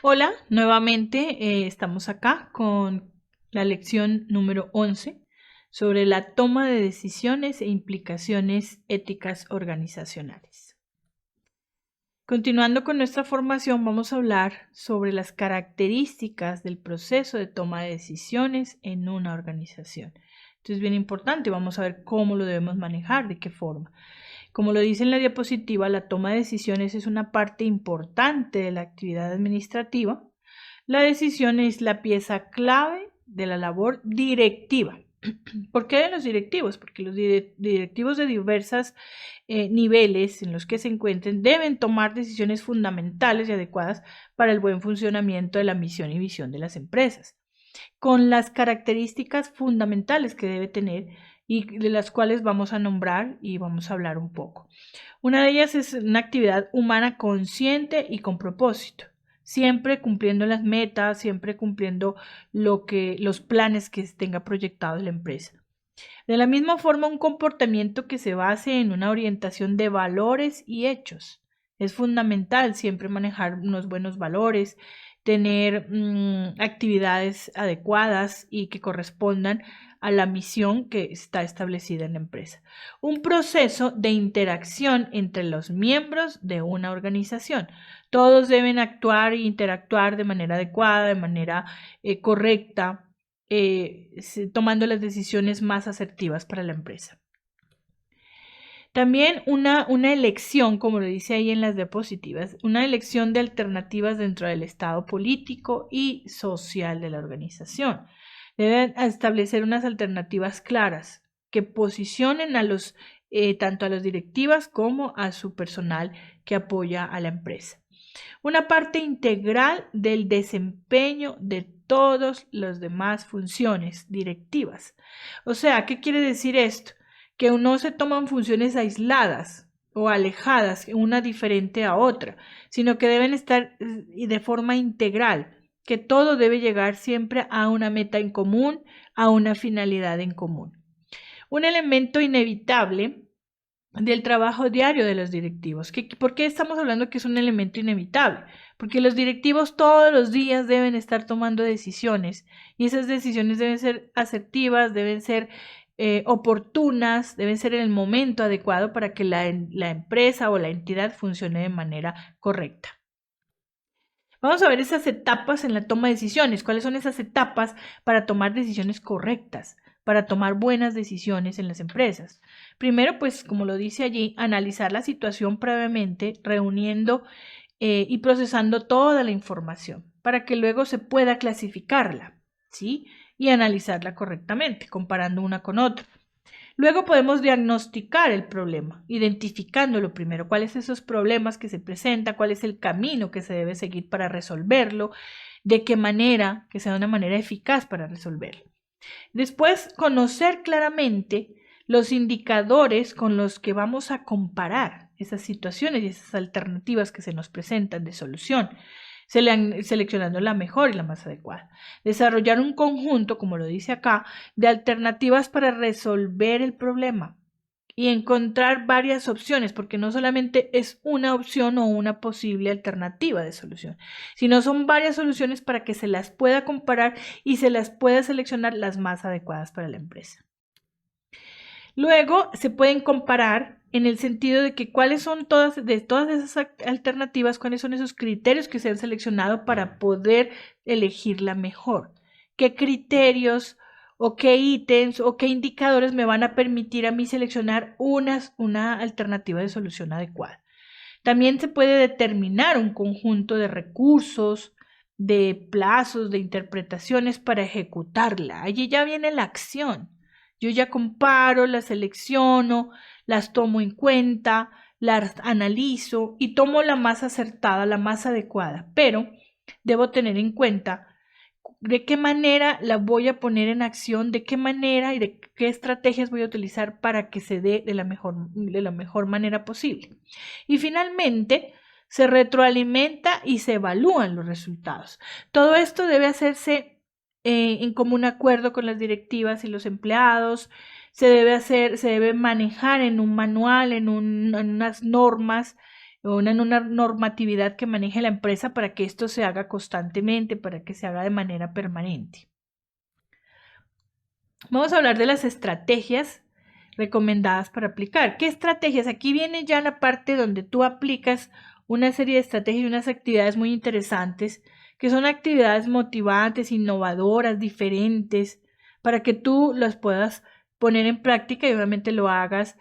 Hola, nuevamente estamos acá con la lección número 11 sobre la toma de decisiones e implicaciones éticas organizacionales. Continuando con nuestra formación, vamos a hablar sobre las características del proceso de toma de decisiones en una organización. Esto es bien importante, vamos a ver cómo lo debemos manejar, de qué forma. Como lo dice en la diapositiva, la toma de decisiones es una parte importante de la actividad administrativa. La decisión es la pieza clave de la labor directiva. ¿Por qué de los directivos? Porque los directivos de diversos niveles en los que se encuentren deben tomar decisiones fundamentales y adecuadas para el buen funcionamiento de la misión y visión de las empresas, con las características fundamentales que debe tener y de las cuales vamos a nombrar y vamos a hablar un poco. Una de ellas es una actividad humana consciente y con propósito, siempre cumpliendo las metas, siempre cumpliendo los planes que tenga proyectados la empresa. De la misma forma, un comportamiento que se base en una orientación de valores y hechos. Es fundamental siempre manejar unos buenos valores, tener actividades adecuadas y que correspondan a la misión que está establecida en la empresa. Un proceso de interacción entre los miembros de una organización. Todos deben actuar e interactuar de manera adecuada, de manera correcta, tomando las decisiones más asertivas para la empresa. También una elección, como lo dice ahí en las diapositivas, una elección de alternativas dentro del estado político y social de la organización. Deben establecer unas alternativas claras que posicionen tanto a las directivas como a su personal que apoya a la empresa. Una parte integral del desempeño de todas las demás funciones directivas. O sea, ¿qué quiere decir esto? Que no se toman funciones aisladas o alejadas, una diferente a otra, sino que deben estar de forma integral, que todo debe llegar siempre a una meta en común, a una finalidad en común. Un elemento inevitable del trabajo diario de los directivos. ¿Por qué estamos hablando que es un elemento inevitable? Porque los directivos todos los días deben estar tomando decisiones y esas decisiones deben ser asertivas, deben ser oportunas, deben ser en el momento adecuado para que la empresa o la entidad funcione de manera correcta. Vamos a ver esas etapas en la toma de decisiones. ¿Cuáles son esas etapas para tomar decisiones correctas, para tomar buenas decisiones en las empresas? Primero, pues, como lo dice allí, analizar la situación previamente, reuniendo y procesando toda la información para que luego se pueda clasificarla, ¿sí? Y analizarla correctamente, comparando una con otra. Luego podemos diagnosticar el problema, identificándolo primero, cuáles son esos problemas que se presentan, cuál es el camino que se debe seguir para resolverlo, de qué manera, que sea una manera eficaz para resolverlo. Después, conocer claramente los indicadores con los que vamos a comparar esas situaciones y esas alternativas que se nos presentan de solución, seleccionando la mejor y la más adecuada. Desarrollar un conjunto, como lo dice acá, de alternativas para resolver el problema y encontrar varias opciones, porque no solamente es una opción o una posible alternativa de solución, sino son varias soluciones para que se las pueda comparar y se las pueda seleccionar las más adecuadas para la empresa. Luego se pueden comparar en el sentido de que cuáles son todas esas alternativas, cuáles son esos criterios que se han seleccionado para poder elegir la mejor. ¿Qué criterios o qué ítems o qué indicadores me van a permitir a mí seleccionar una alternativa de solución adecuada? También se puede determinar un conjunto de recursos, de plazos, de interpretaciones para ejecutarla. Allí ya viene la acción. Yo ya comparo, las selecciono, las tomo en cuenta, las analizo y tomo la más acertada, la más adecuada. Pero debo tener en cuenta de qué manera la voy a poner en acción, de qué manera y de qué estrategias voy a utilizar para que se dé de la mejor manera posible. Y finalmente, se retroalimenta y se evalúan los resultados. Todo esto debe hacerse en común acuerdo con las directivas y los empleados. Se debe manejar en un manual, en unas normas una normatividad que maneje la empresa para que esto se haga constantemente, para que se haga de manera permanente. Vamos a hablar de las estrategias recomendadas para aplicar. ¿Qué estrategias? Aquí viene ya la parte donde tú aplicas una serie de estrategias y unas actividades muy interesantes, que son actividades motivantes, innovadoras, diferentes, para que tú las puedas poner en práctica y obviamente lo hagas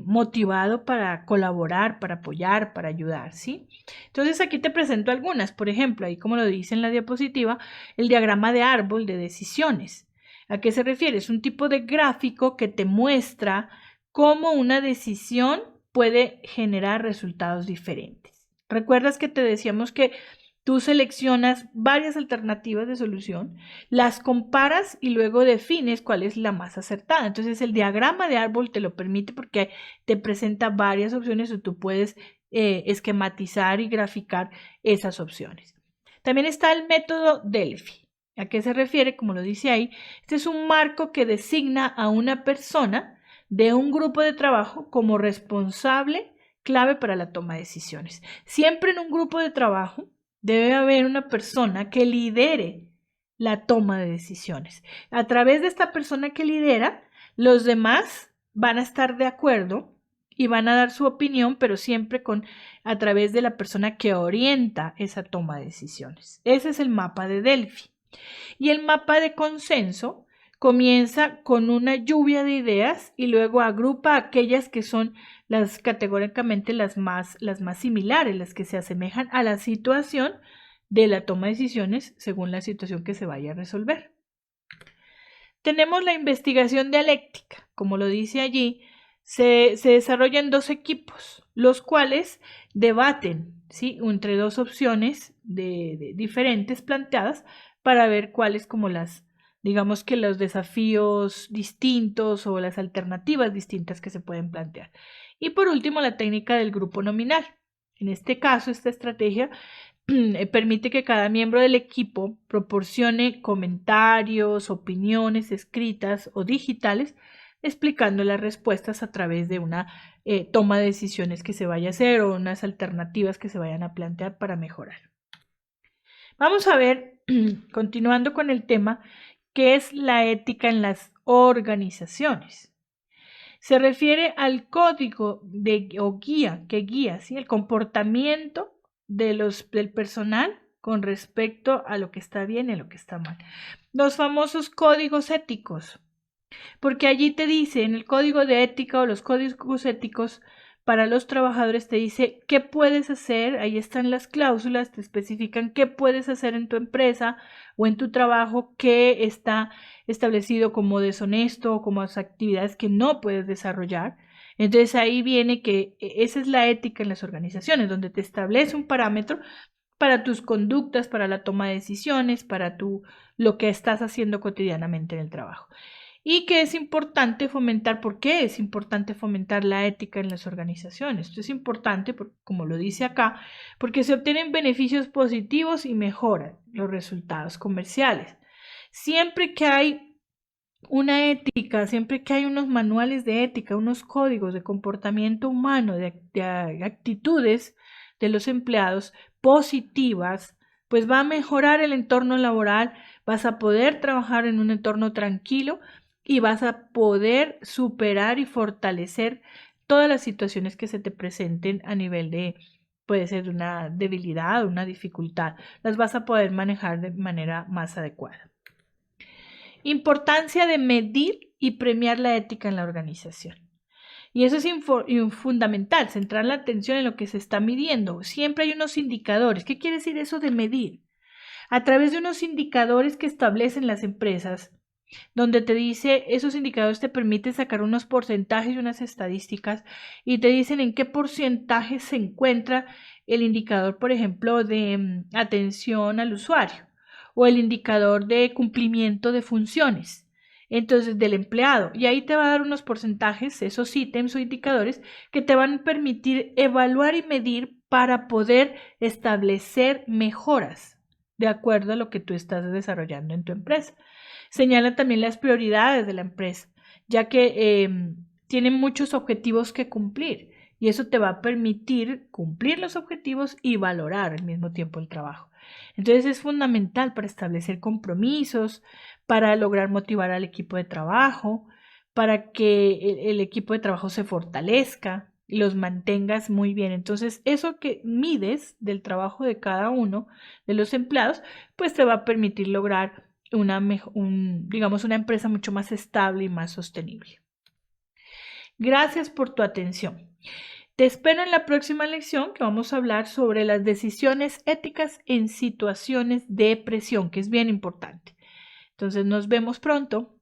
motivado para colaborar, para apoyar, para ayudar, ¿sí? Entonces aquí te presento algunas. Por ejemplo, ahí como lo dice en la diapositiva, el diagrama de árbol de decisiones. ¿A qué se refiere? Es un tipo de gráfico que te muestra cómo una decisión puede generar resultados diferentes. ¿Recuerdas que te decíamos que tú seleccionas varias alternativas de solución, las comparas y luego defines cuál es la más acertada? Entonces el diagrama de árbol te lo permite porque te presenta varias opciones o tú puedes esquematizar y graficar esas opciones. También está el método Delphi. ¿A qué se refiere? Como lo dice ahí, este es un marco que designa a una persona de un grupo de trabajo como responsable clave para la toma de decisiones. Siempre en un grupo de trabajo debe haber una persona que lidere la toma de decisiones. A través de esta persona que lidera, los demás van a estar de acuerdo y van a dar su opinión, pero siempre a través de la persona que orienta esa toma de decisiones. Ese es el mapa de Delphi. Y el mapa de consenso comienza con una lluvia de ideas y luego agrupa aquellas que son categóricamente las más similares, las que se asemejan a la situación de la toma de decisiones según la situación que se vaya a resolver. Tenemos la investigación dialéctica, como lo dice allí, se desarrolla en dos equipos, los cuales debaten, ¿sí?, entre dos opciones diferentes planteadas para ver cuáles como digamos que los desafíos distintos o las alternativas distintas que se pueden plantear. Y por último, la técnica del grupo nominal. En este caso, esta estrategia permite que cada miembro del equipo proporcione comentarios, opiniones escritas o digitales, explicando las respuestas a través de una toma de decisiones que se vaya a hacer o unas alternativas que se vayan a plantear para mejorar. Vamos a ver, continuando con el tema, qué es la ética en las organizaciones. Se refiere al código o guía que guía, ¿sí?, el comportamiento del personal con respecto a lo que está bien y a lo que está mal. Los famosos códigos éticos, porque allí te dice, en el código de ética o los códigos éticos para los trabajadores te dice qué puedes hacer, ahí están las cláusulas, te especifican qué puedes hacer en tu empresa o en tu trabajo, qué está establecido como deshonesto o como actividades que no puedes desarrollar. Entonces ahí viene que esa es la ética en las organizaciones, donde te establece un parámetro para tus conductas, para la toma de decisiones, para lo que estás haciendo cotidianamente en el trabajo. Y que es importante fomentar, ¿por qué es importante fomentar la ética en las organizaciones? Esto es importante, como lo dice acá, porque se obtienen beneficios positivos y mejoran los resultados comerciales. Siempre que hay una ética, siempre que hay unos manuales de ética, unos códigos de comportamiento humano, de actitudes de los empleados positivas, pues va a mejorar el entorno laboral, vas a poder trabajar en un entorno tranquilo y vas a poder superar y fortalecer todas las situaciones que se te presenten a nivel puede ser una debilidad, una dificultad, las vas a poder manejar de manera más adecuada. Importancia de medir y premiar la ética en la organización. Y eso es fundamental, centrar la atención en lo que se está midiendo. Siempre hay unos indicadores. ¿Qué quiere decir eso de medir? A través de unos indicadores que establecen las empresas, donde te dice, esos indicadores te permiten sacar unos porcentajes y unas estadísticas y te dicen en qué porcentaje se encuentra el indicador, por ejemplo, de atención al usuario o el indicador de cumplimiento de funciones, entonces del empleado, y ahí te va a dar unos porcentajes, esos ítems o indicadores que te van a permitir evaluar y medir para poder establecer mejoras de acuerdo a lo que tú estás desarrollando en tu empresa. Señala también las prioridades de la empresa, ya que tienen muchos objetivos que cumplir y eso te va a permitir cumplir los objetivos y valorar al mismo tiempo el trabajo. Entonces es fundamental para establecer compromisos, para lograr motivar al equipo de trabajo, para que el equipo de trabajo se fortalezca y los mantengas muy bien. Entonces, eso que mides del trabajo de cada uno de los empleados, pues te va a permitir lograr digamos, una empresa mucho más estable y más sostenible. Gracias por tu atención. Te espero en la próxima lección, que vamos a hablar sobre las decisiones éticas en situaciones de presión, que es bien importante. Entonces nos vemos pronto.